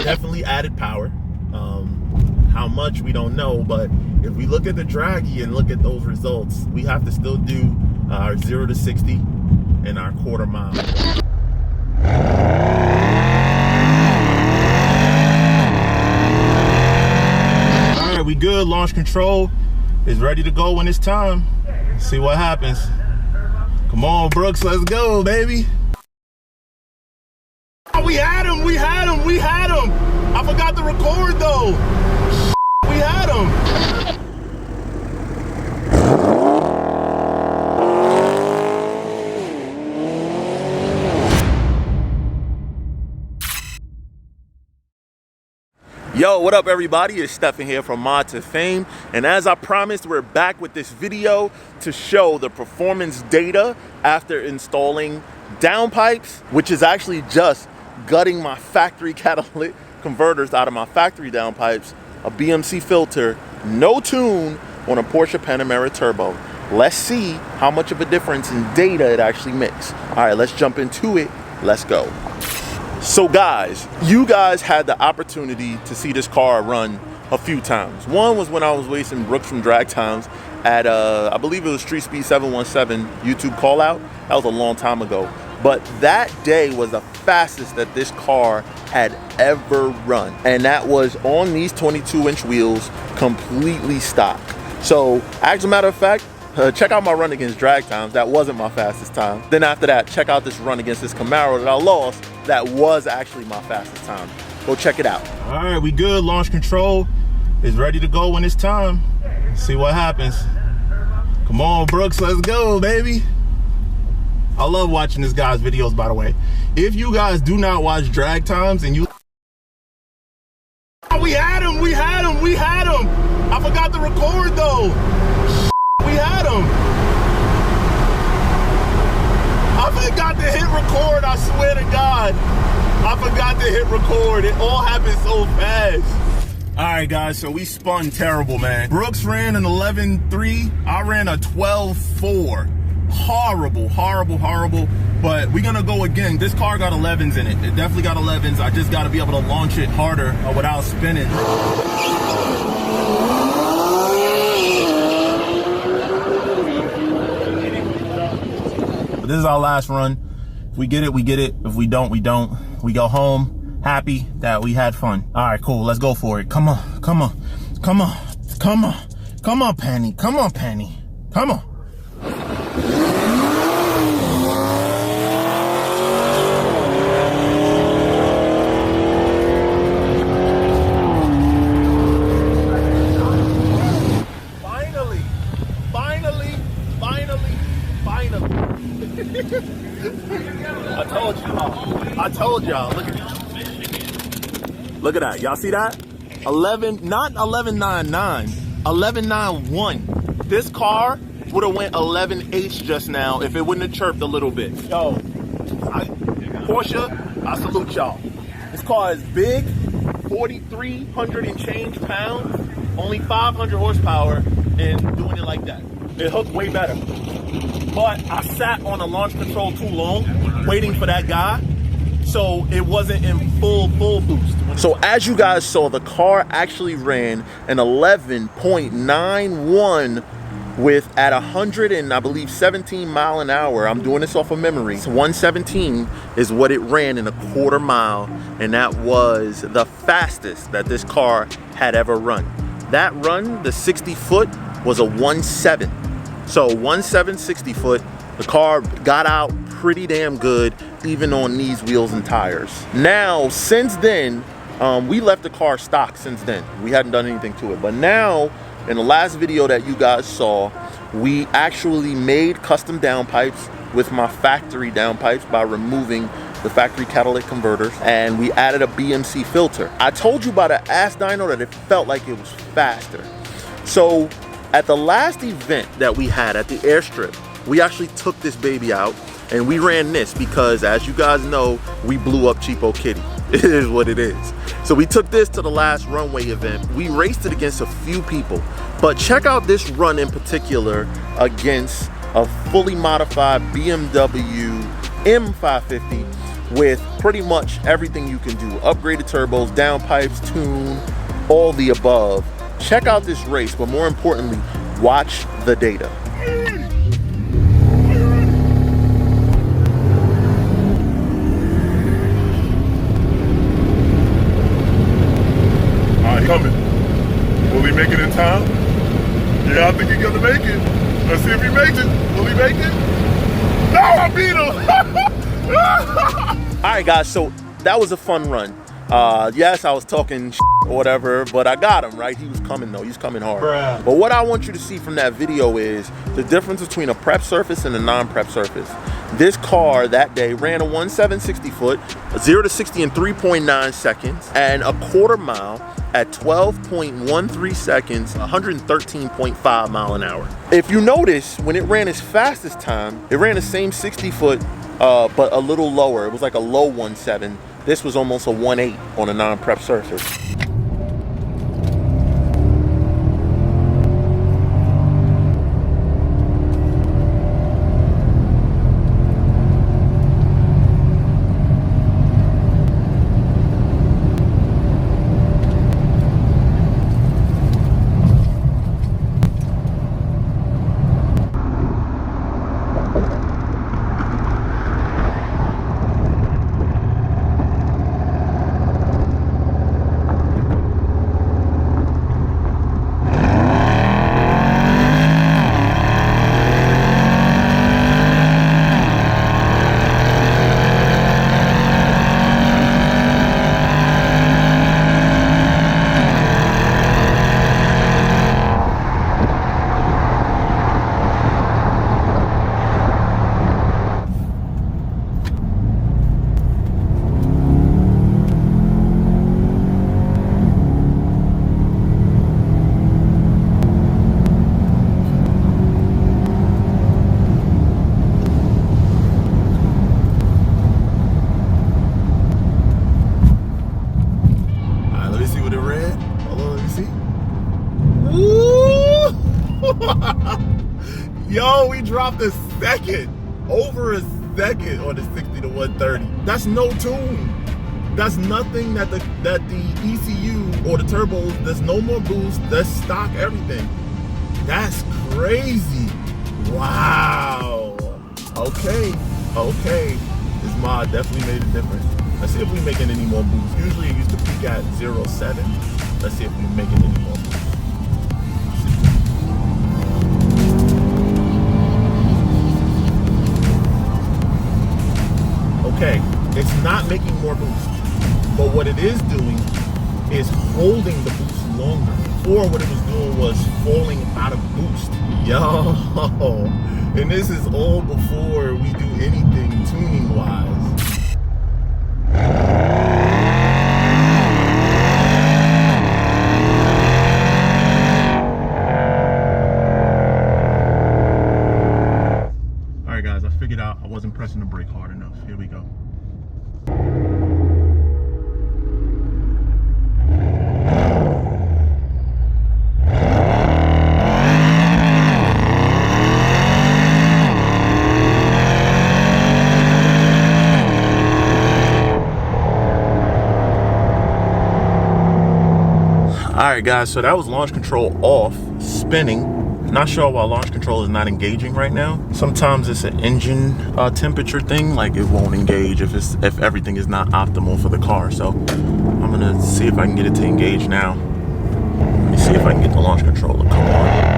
definitely added power. How much, we don't know, but if we look at the draggy and look at those results, we have to still do our 0 to 60 in our quarter mile. All right, we good. Launch control is ready to go when it's time. Let's see what happens. Come on, Brooks, let's go, baby. Oh, we had him, we had him, we had him. I forgot to record though. We had him. Yo, what up everybody? It's Stefan here from Mod2Fame, and as I promised, we're back with this video to show the performance data after installing Downpipes, which is actually just gutting my factory catalytic converters out of my factory downpipes, a BMC filter, no tune on a Porsche Panamera turbo. Let's see how much of a difference in data it actually makes. All right, let's jump into it. Let's go. So guys, you guys had the opportunity to see this car run a few times. One was when I was racing Brooks from Drag Times at, I believe it was Street Speed 717 YouTube call out. That was a long time ago. But that day was the fastest that this car had ever run. And that was on these 22-inch wheels, completely stock. So as a matter of fact, check out my run against Drag Times. That wasn't my fastest time. Then after that, check out this run against this Camaro that I lost. That was actually my fastest time. Go check it out. All right, we good. Launch control is ready to go when it's time. Let's see what happens. Come on, Brooks, let's go, baby. I love watching this guy's videos, by the way. If you guys do not watch Drag Times and you... Oh, we had him, we had him, we had him. I forgot to record though. We had him. I forgot to hit record, I swear to God. I forgot to hit record. It all happened so fast. All right, guys, so we spun terrible, man. Brooks ran an 11.3. I ran a 12.4. Horrible, horrible, horrible. But we're gonna go again. This car got 11s in it. It definitely got 11s. I just gotta be able to launch it harder without spinning. But this is our last run. If we get it, we get it. If we don't, we don't. We go home happy that we had fun. All right, cool. Let's go for it. Come on, come on, come on, come on, come on, Penny. Come on, Penny. Come on. I told y'all, look at that. Look at that, y'all see that? 11, not 11.99, 11.91. This car would have went 11.8 just now if it wouldn't have chirped a little bit. Yo, Porsche, I salute y'all. This car is big, 4,300 and change pounds, only 500 horsepower, and doing it like that. It hooked way better. But I sat on the launch control too long, waiting for that guy, so it wasn't in full boost. So as you guys saw, the car actually ran an 11.91 with at 100 and I believe 17 mile an hour. I'm doing this off of memory. 117 is what it ran in a quarter mile, and that was the fastest that this car had ever run. That run, the 60 foot, was a 1.7. So 1.7 60 foot, the car got out pretty damn good, even on these wheels and tires. Now, since then, we left the car stock since then. We hadn't done anything to it. But now, in the last video that you guys saw, we actually made custom downpipes with my factory downpipes by removing the factory catalytic converters, and we added a BMC filter. I told you about an ass dyno that it felt like it was faster. So at the last event that we had at the airstrip, we actually took this baby out and we ran this because, as you guys know, we blew up Cheapokitty. It is what it is. So we took this to the last runway event. We raced it against a few people, but check out this run in particular against a fully modified BMW M550 with pretty much everything you can do. Upgraded turbos, downpipes, tune, all the above. Check out this race, but more importantly, watch the data. Coming. Will he make it in time? Yeah, I think he's gonna make it. Let's see if he makes it. Will he make it? No, I beat him! All right, guys, so that was a fun run. Yes, I was talking shit or whatever, but I got him, right? He was coming, though. He's coming hard. Bruh. But what I want you to see from that video is the difference between a prep surface and a non-prep surface. This car that day ran a 1.760 foot, 0 to 60 in 3.9 seconds, and a quarter mile at 12.13 seconds, 113.5 mile an hour. If you notice, when it ran its fastest time, it ran the same 60 foot, but a little lower. It was like a low 1.7. This was almost a 1.8 on a non-prep surface. Yo, we dropped a second, over a second on the 60 to 130. That's no tune. That's nothing that the ECU or the turbos, there's no more boost, that's stock everything. That's crazy. Wow. Okay. This mod definitely made a difference. Let's see if we're making any more boosts. Usually it used to peak at 0.7. Let's see if we're making any more boosts. Okay, it's not making more boost, but what it is doing is holding the boost longer. Before, what it was doing was falling out of boost. Yo, and this is all before we do anything tuning wise. All right, guys, I figured out I wasn't pressing the brake hard enough. Here we go. Alright guys, so that was launch control off, spinning. Not sure why launch control is not engaging right now. Sometimes it's an engine temperature thing, like it won't engage if everything is not optimal for the car. So I'm gonna see if I can get it to engage now. Let me see if I can get the launch control to come on.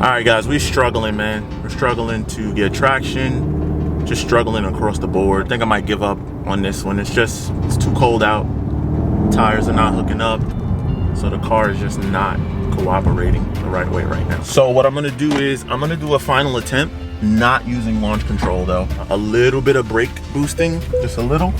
Alright guys, we're struggling, man. We're struggling to get traction. Just struggling across the board. I think I might give up on this one. It's too cold out. Tires are not hooking up. So the car is just not cooperating the right way right now. So what I'm gonna do is, I'm gonna do a final attempt, not using launch control though. A little bit of brake boosting, just a little,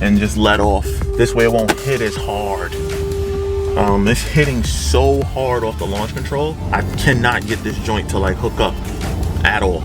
and just let off. This way it won't hit as hard. It's hitting so hard off the launch control. I cannot get this joint to like hook up at all.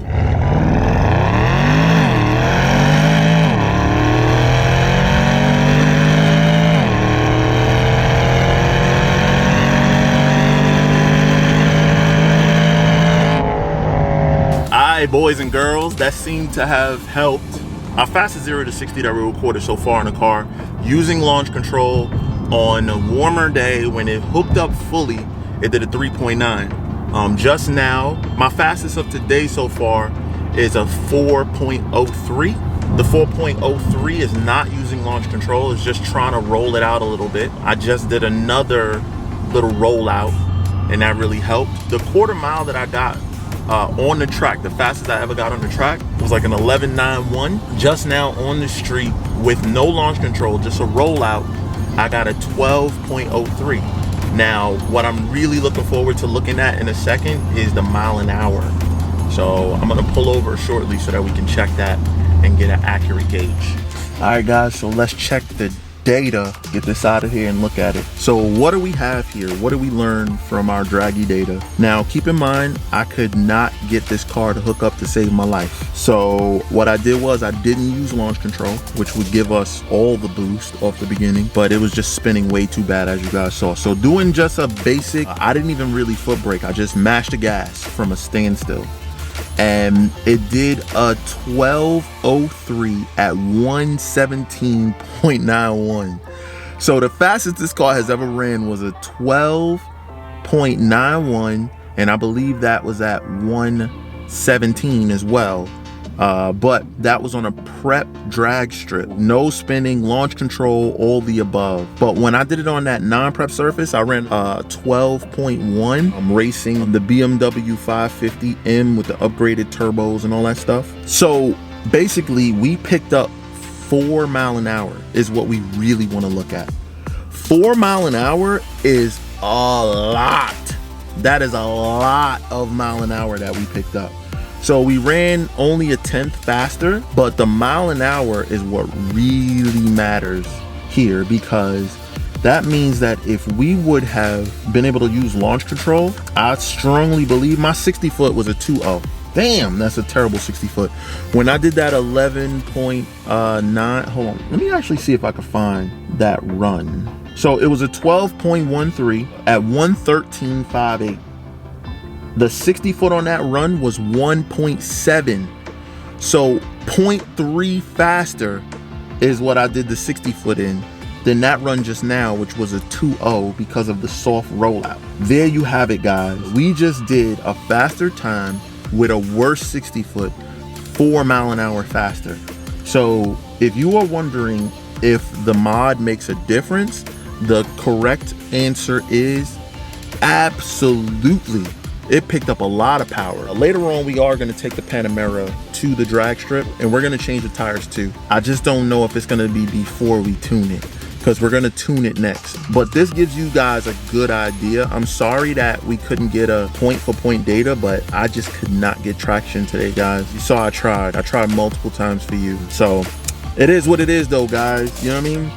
right, boys and girls, that seemed to have helped. Our fastest 0 to 60 that we recorded so far in the car, using launch control on a warmer day when it hooked up fully, it did a 3.9. Just now, my fastest of today so far is a 4.03. The 4.03 is not using launch control, it's just trying to roll it out a little bit. I just did another little rollout and that really helped. The quarter mile that I got on the track, the fastest I ever got on the track, was like an 11.91. Just now on the street with no launch control, just a rollout, I got a 12.03. Now, what I'm really looking forward to looking at in a second is the mile an hour. So I'm gonna pull over shortly so that we can check that and get an accurate gauge. All right, guys, so let's check the data, get this out of here and look at it. So what do we have here? What do we learn from our draggy data? Now, keep in mind, I could not get this car to hook up to save my life. So what I did was I didn't use launch control, which would give us all the boost off the beginning, but it was just spinning way too bad, as you guys saw. So doing just a basic, I didn't even really foot brake. I just mashed the gas from a standstill. And it did a 12.03 at 117.91. So the fastest this car has ever ran was a 12.91, and I believe that was at 117 as well. But that was on a prep drag strip, no spinning, launch control, all the above. But when I did it on that non-prep surface, I ran 12.1. I'm racing the BMW 550M with the upgraded turbos and all that stuff. So basically we picked up 4 mile an hour is what we really want to look at. 4 mile an hour is a lot. That is a lot of mile an hour that we picked up. So we ran only a 1/10 faster, but the mile an hour is what really matters here, because that means that if we would have been able to use launch control, I strongly believe my 60 foot was a 2.0. Damn, that's a terrible 60 foot. When I did that 11.9, hold on, let me actually see if I can find that run. So it was a 12.13 at 113.58. The 60 foot on that run was 1.7. So 0.3 faster is what I did the 60 foot in than that run just now, which was a 2.0 because of the soft rollout. There you have it, guys. We just did a faster time with a worse 60 foot, 4 mile an hour faster. So if you are wondering if the mod makes a difference, the correct answer is absolutely. It picked up a lot of power. Later on, we are going to take the Panamera to the drag strip, and we're going to change the tires too. I just don't know if it's going to be before we tune it, because we're going to tune it next. But this gives you guys a good idea. I'm sorry that we couldn't get a point for point data, but I just could not get traction today, guys. You saw I tried multiple times for you. So it is what it is though, guys. You know what I mean?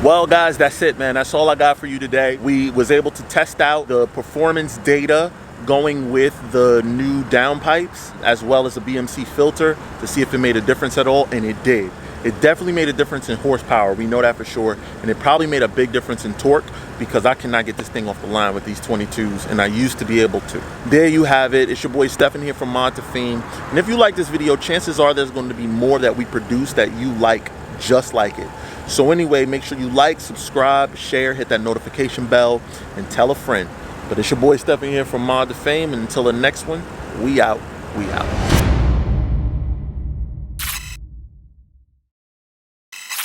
Well, guys, that's it, man. That's all I got for you today. We was able to test out the performance data going with the new downpipes as well as the BMC filter to see if it made a difference at all, and it did. It definitely made a difference in horsepower, we know that for sure, and it probably made a big difference in torque, because I cannot get this thing off the line with these 22s, and I used to be able to. There you have it. It's your boy Stefan here from Mod2Fame, and if you like this video, chances are there's going to be more that we produce that you like just like it. So anyway, make sure you like, subscribe, share, hit that notification bell, and tell a friend. But it's your boy Stefan here from Mod2Fame, and until the next one, we out.